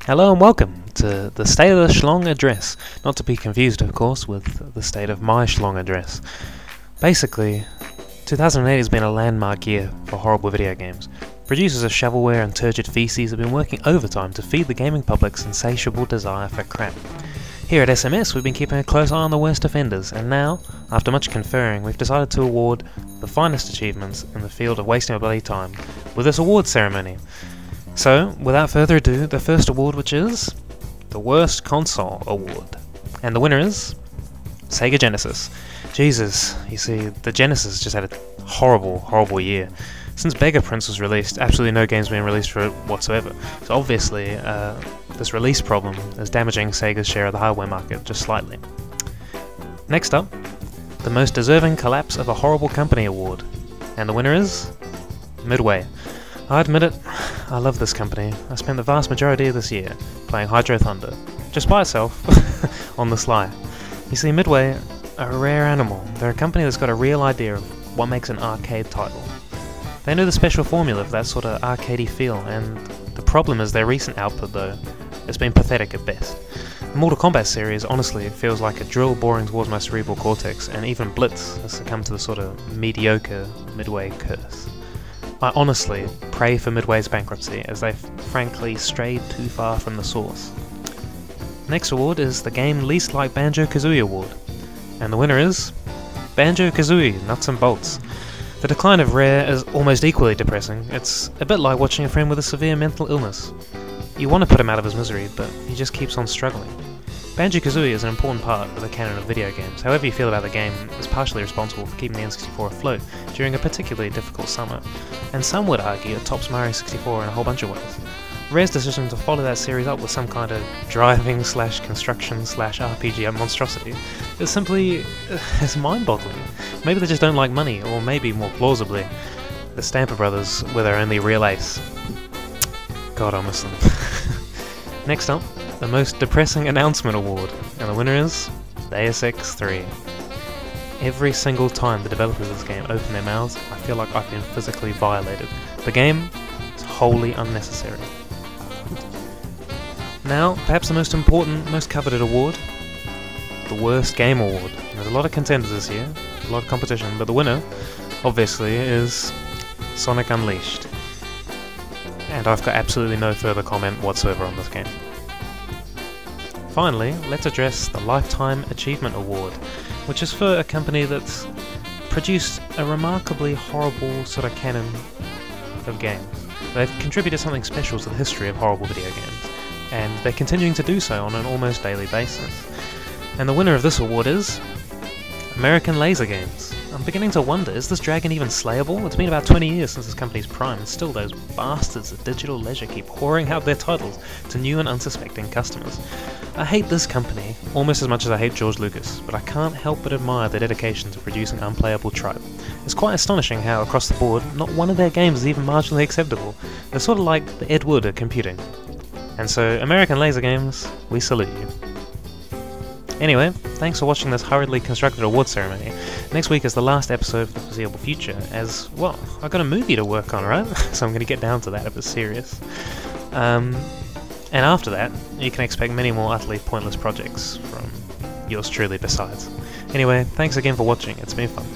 Hello and welcome to the State of the Schlong address, not to be confused of course with the state of my Schlong address. Basically, 2008 has been a landmark year for horrible video games. Producers of shovelware and turgid feces have been working overtime to feed the gaming public's insatiable desire for crap. Here at SMS we've been keeping a close eye on the worst offenders, and now, after much conferring, we've decided to award the finest achievements in the field of wasting our bloody time with this awards ceremony. So, without further ado, the first award, which is the Worst Console Award. And the winner is Sega Genesis. Jesus, you see, the Genesis just had a horrible year. Since Beggar Prince was released, absolutely no games being released for it whatsoever. So obviously, this release problem is damaging Sega's share of the hardware market just slightly. Next up, the Most Deserving Collapse of a Horrible Company Award. And the winner is Midway. I admit it, I love this company. I spent the vast majority of this year playing Hydro Thunder, just by itself, on the sly. You see, Midway are a rare animal. They're a company that's got a real idea of what makes an arcade title. They know the special formula for that sort of arcadey feel, and the problem is their recent output though. It's been pathetic at best. The Mortal Kombat series honestly feels like a drill boring towards my cerebral cortex, and even Blitz has succumbed to the sort of mediocre Midway curse. I honestly pray for Midway's bankruptcy, as they've frankly strayed too far from the source. Next award is the Game Least Like Banjo-Kazooie Award, and the winner is Banjo-Kazooie Nuts and Bolts. The decline of Rare is almost equally depressing. It's a bit like watching a friend with a severe mental illness. You want to put him out of his misery, but he just keeps on struggling. Banjo-Kazooie is an important part of the canon of video games. However you feel about the game is partially responsible for keeping the N64 afloat during a particularly difficult summer, and some would argue it tops Mario 64 in a whole bunch of ways. Rare's decision to follow that series up with some kind of driving/construction/RPG monstrosity is simply is mind-boggling. Maybe they just don't like money, or maybe more plausibly, the Stamper Brothers were their only real ace. God, I miss them. Next up, the Most Depressing Announcement Award, and the winner is Deus Ex 3. Every single time the developers of this game open their mouths, I feel like I've been physically violated. The game is wholly unnecessary. Now, perhaps the most important, most coveted award, the Worst Game Award. There's a lot of contenders this year, a lot of competition, but the winner, obviously, is Sonic Unleashed. And I've got absolutely no further comment whatsoever on this game. Finally, let's address the Lifetime Achievement Award, which is for a company that's produced a remarkably horrible sort of canon of games. They've contributed something special to the history of horrible video games, and they're continuing to do so on an almost daily basis. And the winner of this award is American Laser Games. I'm beginning to wonder, is this dragon even slayable? It's been about 20 years since this company's prime, and still those bastards at Digital Leisure keep pouring out their titles to new and unsuspecting customers. I hate this company almost as much as I hate George Lucas, but I can't help but admire their dedication to producing unplayable tripe. It's quite astonishing how, across the board, not one of their games is even marginally acceptable. They're sort of like the Ed Wood of computing. And so, American Laser Games, we salute you. Anyway, thanks for watching this hurriedly constructed award ceremony. Next week is the last episode for the foreseeable future, as, well, I've got a movie to work on, right? So I'm going to get down to that if it's serious. And after that, you can expect many more utterly pointless projects from yours truly besides. Anyway, thanks again for watching, it's been fun.